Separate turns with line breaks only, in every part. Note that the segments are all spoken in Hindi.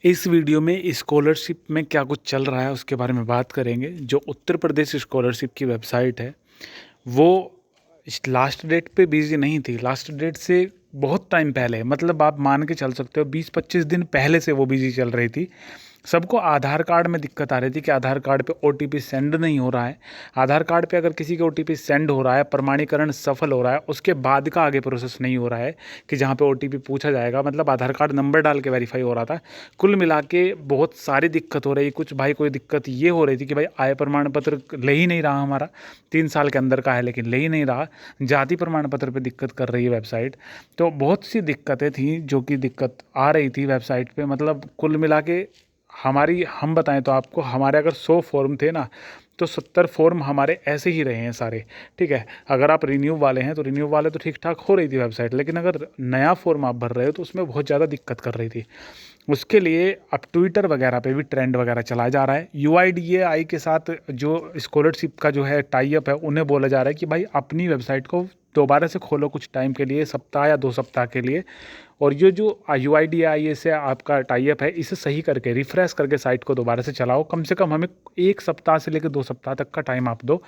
इस वीडियो में स्कॉलरशिप में क्या कुछ चल रहा है उसके बारे में बात करेंगे। जो उत्तर प्रदेश स्कॉलरशिप की वेबसाइट है वो इस लास्ट डेट पे बिजी नहीं थी। लास्ट डेट से बहुत टाइम पहले, मतलब आप मान के चल सकते हो 20-25 दिन पहले से वो बिजी चल रही थी। सबको आधार कार्ड में दिक्कत आ रही थी कि आधार कार्ड पे ओटीपी सेंड नहीं हो रहा है। आधार कार्ड पे अगर किसी के ओटीपी सेंड हो रहा है, प्रमाणीकरण सफल हो रहा है, उसके बाद का आगे प्रोसेस नहीं हो रहा है कि जहाँ पे ओटीपी पूछा जाएगा, मतलब आधार कार्ड नंबर डाल के वेरीफाई हो रहा था। कुल मिला के बहुत सारी दिक्कत हो रही। कुछ भाई कोई दिक्कत ये हो रही थी कि भाई आय प्रमाण पत्र ले ही नहीं रहा, हमारा 3 साल के अंदर का है लेकिन ले ही नहीं रहा। जाति प्रमाण पत्र पे दिक्कत कर रही है वेबसाइट। तो बहुत सी दिक्कतें थी जो कि दिक्कत आ रही थी वेबसाइट पे। मतलब कुल मिला के हम बताएं तो आपको, हमारे अगर 100 फॉर्म थे ना, तो 70 फॉर्म हमारे ऐसे ही रहे हैं सारे। ठीक है, अगर आप रिन्यू वाले हैं तो रिन्यू वाले तो ठीक ठाक हो रही थी वेबसाइट, लेकिन अगर नया फॉर्म आप भर रहे हो तो उसमें बहुत ज़्यादा दिक्कत कर रही थी। उसके लिए अब ट्विटर वगैरह पे भी ट्रेंड वगैरह चलाया जा रहा है। यूआईडीएआई के साथ जो स्कॉलरशिप का जो है टाई अप है, उन्हें बोला जा रहा है कि भाई अपनी वेबसाइट को दोबारा से खोलो कुछ टाइम के लिए, सप्ताह या 2 सप्ताह के लिए। और ये जो यूआईडीएआई से आपका टाई अप है, इसे सही करके रिफ्रेश करके साइट को दोबारा से चलाओ। कम से कम हमें 1 सप्ताह से लेकर 2 सप्ताह तक का टाइम आप दो।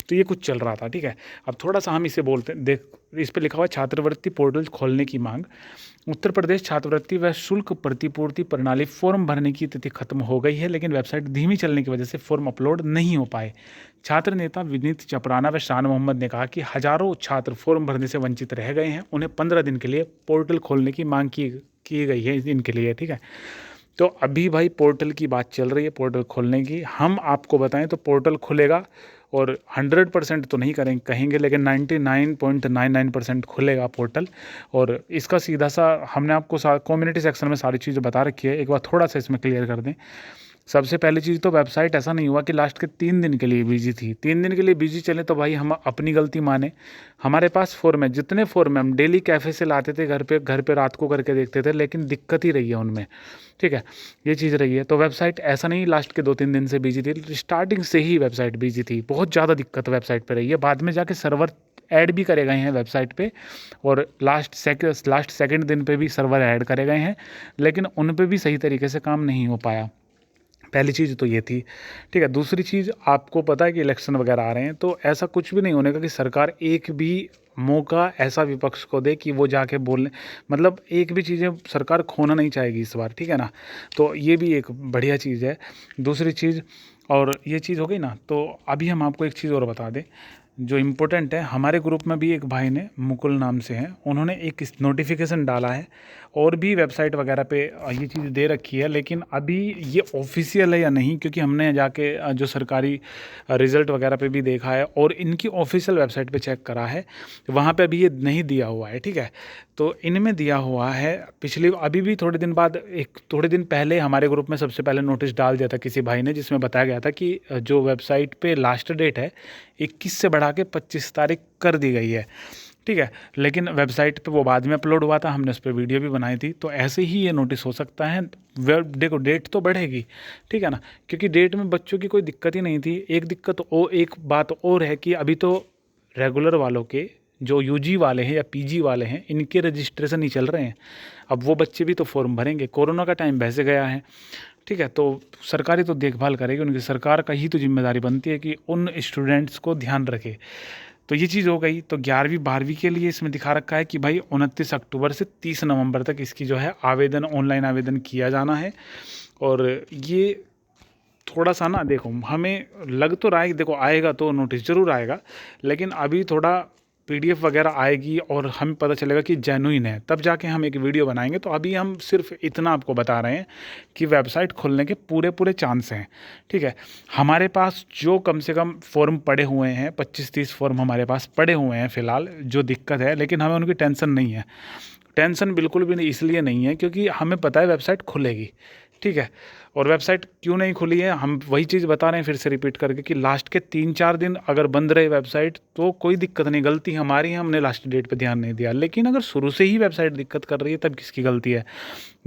तो ये कुछ चल रहा था। ठीक है, अब थोड़ा सा हम इसे बोलते हैं। देख, इस पे लिखा हुआ है छात्रवृत्ति पोर्टल खोलने की मांग। उत्तर प्रदेश छात्रवृत्ति व शुल्क प्रतिपूर्ति प्रणाली फॉर्म भरने की तिथि खत्म हो गई है, लेकिन वेबसाइट धीमी चलने की वजह से फॉर्म अपलोड नहीं हो पाए। छात्र नेता विनीत चपराना व शान मोहम्मद ने कहा कि हजारों छात्र फॉर्म भरने से वंचित रह गए हैं। उन्हें 15 दिन के लिए पोर्टल खोलने की मांग की गई है इनके लिए। ठीक है, तो अभी भाई पोर्टल की बात चल रही है, पोर्टल खोलने की। हम आपको बताएं तो पोर्टल खुलेगा, और 100% तो नहीं कहेंगे, लेकिन 99.99% खुलेगा पोर्टल। और इसका सीधा सा हमने आपको कम्युनिटी सेक्शन में सारी चीज़ें बता रखी है। एक बार थोड़ा सा इसमें क्लियर कर दें। सबसे पहली चीज़ तो वेबसाइट ऐसा नहीं हुआ कि लास्ट के 3 दिन के लिए बिजी थी। 3 दिन के लिए बिजी चले तो भाई हम अपनी गलती माने। हमारे पास फॉर्म है, जितने फॉर्म है हम डेली कैफ़े से लाते थे घर पे रात को करके देखते थे, लेकिन दिक्कत ही रही है उनमें। ठीक है, ये चीज़ रही है। तो वेबसाइट ऐसा नहीं लास्ट के 2-3 दिन से बिजी थी, स्टार्टिंग से ही वेबसाइट बिजी थी। बहुत ज़्यादा दिक्कत वेबसाइट पर रही है। बाद में जाके सर्वर ऐड भी करे गए हैं वेबसाइट पे, और लास्ट सेकंड दिन पे भी सर्वर ऐड करे गए हैं, लेकिन उन पे भी सही तरीके से काम नहीं हो पाया। पहली चीज़ तो ये थी। ठीक है, दूसरी चीज़, आपको पता है कि इलेक्शन वगैरह आ रहे हैं, तो ऐसा कुछ भी नहीं होने का कि सरकार एक भी मौका ऐसा विपक्ष को दे कि वो जाके बोलने, मतलब एक भी चीज़ें सरकार खोना नहीं चाहेगी इस बार। ठीक है ना, तो ये भी एक बढ़िया चीज़ है। दूसरी चीज़, और ये चीज़ हो गई ना, तो अभी हम आपको एक चीज़ और बता दें जो इम्पोर्टेंट है। हमारे ग्रुप में भी एक भाई ने, मुकुल नाम से हैं, उन्होंने एक नोटिफिकेशन डाला है, और भी वेबसाइट वगैरह पे ये चीज़ दे रखी है, लेकिन अभी ये ऑफिशियल है या नहीं, क्योंकि हमने जाके जो सरकारी रिज़ल्ट वगैरह पे भी देखा है और इनकी ऑफिशियल वेबसाइट पे चेक करा है, वहाँ पे अभी ये नहीं दिया हुआ है। ठीक है, तो इनमें दिया हुआ है पिछले, अभी भी थोड़े दिन बाद, थोड़े दिन पहले हमारे ग्रुप में सबसे पहले नोटिस डाल दिया था किसी भाई ने, जिसमें बताया गया था कि जो वेबसाइट पे लास्ट डेट है 21 से बढ़ा के 25 तारीख कर दी गई है। ठीक है, लेकिन वेबसाइट पे वो बाद में अपलोड हुआ था, हमने उस पर वीडियो भी बनाई थी। तो ऐसे ही ये नोटिस हो सकता है। देखो, डेट तो बढ़ेगी, ठीक है ना, क्योंकि डेट में बच्चों की कोई दिक्कत ही नहीं थी। एक बात और है कि अभी तो रेगुलर वालों के, जो यूजी वाले हैं या पीजी वाले हैं, इनके रजिस्ट्रेशन ही चल रहे हैं। अब वो बच्चे भी तो फॉर्म भरेंगे, कोरोना का टाइम वैसे गया है। ठीक है, तो सरकारी तो देखभाल करेगी, उनकी सरकार का ही तो जिम्मेदारी बनती है कि उन स्टूडेंट्स को ध्यान रखे। तो ये चीज़ हो गई। तो 11वीं 12वीं के लिए इसमें दिखा रखा है कि भाई 29 अक्टूबर से 30 नवंबर तक इसकी जो है आवेदन, ऑनलाइन आवेदन किया जाना है। और ये थोड़ा सा ना, देखो हमें लग तो रहा है कि देखो आएगा तो नोटिस ज़रूर आएगा, लेकिन अभी थोड़ा पीडीएफ वगैरह आएगी और हमें पता चलेगा कि जेन्युइन है, तब जाके हम एक वीडियो बनाएंगे। तो अभी हम सिर्फ इतना आपको बता रहे हैं कि वेबसाइट खुलने के पूरे चांस हैं। ठीक है, हमारे पास जो कम से कम फॉर्म पड़े हुए हैं, 25-30 फॉर्म हमारे पास पड़े हुए हैं फ़िलहाल, जो दिक्कत है, लेकिन हमें उनकी टेंशन नहीं है। टेंशन बिल्कुल भी नहीं, इसलिए नहीं है क्योंकि हमें पता है वेबसाइट खुलेगी। ठीक है, और वेबसाइट क्यों नहीं खुली है, हम वही चीज़ बता रहे हैं फिर से रिपीट करके कि लास्ट के 3-4 दिन अगर बंद रहे वेबसाइट तो कोई दिक्कत नहीं, गलती हमारी है, हमने लास्ट डेट पे ध्यान नहीं दिया। लेकिन अगर शुरू से ही वेबसाइट दिक्कत कर रही है तब किसकी गलती है।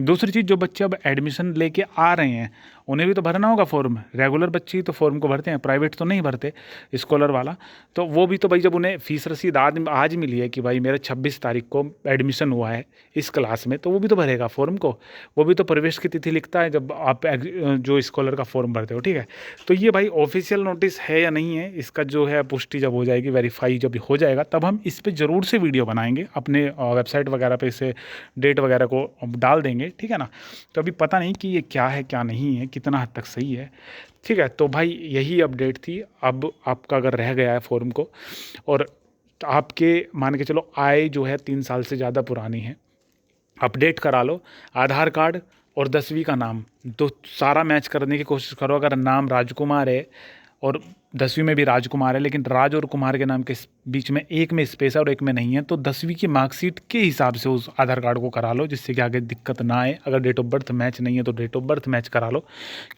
दूसरी चीज़, जो बच्चे अब एडमिशन लेके आ रहे हैं उन्हें भी तो भरना होगा फॉर्म। रेगुलर बच्चे ही तो फॉर्म को भरते हैं, प्राइवेट तो नहीं भरते, स्कॉलर वाला। तो वो भी तो भाई, जब उन्हें फीस रसीद आज मिली है कि भाई मेरा 26 तारीख को एडमिशन हुआ है इस क्लास में, तो वो भी तो भरेगा फॉर्म को। वो भी तो प्रवेश की तिथि लिखता है जब आप जो स्कॉलर का फॉर्म भरते हो, ठीक है। तो ये भाई ऑफिशियल नोटिस है या नहीं है, इसका जो है पुष्टि जब हो जाएगी, वेरीफाई जब हो जाएगा, तब हम इस पे ज़रूर से वीडियो बनाएंगे, अपने वेबसाइट वगैरह पे इसे डेट वगैरह को डाल देंगे, ठीक है ना। तो अभी पता नहीं कि ये क्या है क्या नहीं है, कितना हद तक सही है, ठीक है। तो भाई यही अपडेट थी। अब आपका अगर रह गया है फॉर्म को, और आपके मान के चलो आय जो है 3 साल से ज़्यादा पुरानी है, अपडेट करा लो। आधार कार्ड और 10वीं का नाम तो सारा मैच करने की कोशिश करो। अगर नाम राजकुमार है और 10वीं में भी राजकुमार है, लेकिन राज और कुमार के नाम के बीच में एक में स्पेस है और एक में नहीं है, तो 10वीं की मार्कशीट के हिसाब से उस आधार कार्ड को करा लो, जिससे कि आगे दिक्कत ना आए। अगर डेट ऑफ बर्थ मैच नहीं है तो डेट ऑफ बर्थ मैच करा लो,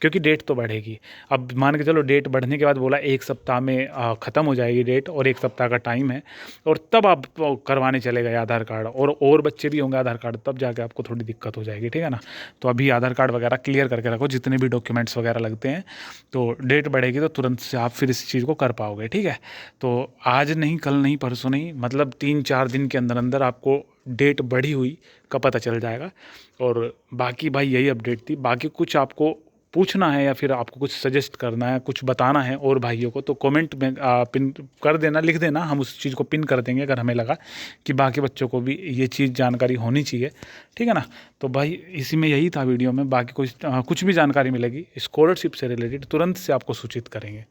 क्योंकि डेट तो बढ़ेगी। अब मान के चलो डेट बढ़ने के बाद बोला 1 सप्ताह में ख़त्म हो जाएगी डेट, और 1 सप्ताह का टाइम है, और तब आप करवाने चले गए आधार कार्ड, और बच्चे भी होंगे आधार कार्ड, तब जाके आपको थोड़ी दिक्कत हो जाएगी, ठीक है ना। तो अभी आधार कार्ड वगैरह क्लियर करके रखो, जितने भी डॉक्यूमेंट्स वगैरह लगते हैं। तो डेट बढ़ेगी तो तुरंत से आप फिर इस चीज़ को कर पाओगे, ठीक है। तो आज नहीं, कल नहीं, परसों नहीं, मतलब 3-4 दिन के अंदर अंदर आपको डेट बढ़ी हुई का पता चल जाएगा। और बाकी भाई यही अपडेट थी। बाकी कुछ आपको पूछना है या फिर आपको कुछ सजेस्ट करना है, कुछ बताना है और भाइयों को, तो कमेंट में पिन कर देना, लिख देना, हम उस चीज़ को पिन कर देंगे अगर हमें लगा कि बाकी बच्चों को भी ये चीज़ जानकारी होनी चाहिए, ठीक है ना। तो भाई इसी में यही था वीडियो में। बाकी कुछ भी जानकारी मिलेगी स्कॉलरशिप से रिलेटेड, तुरंत से आपको सूचित करेंगे।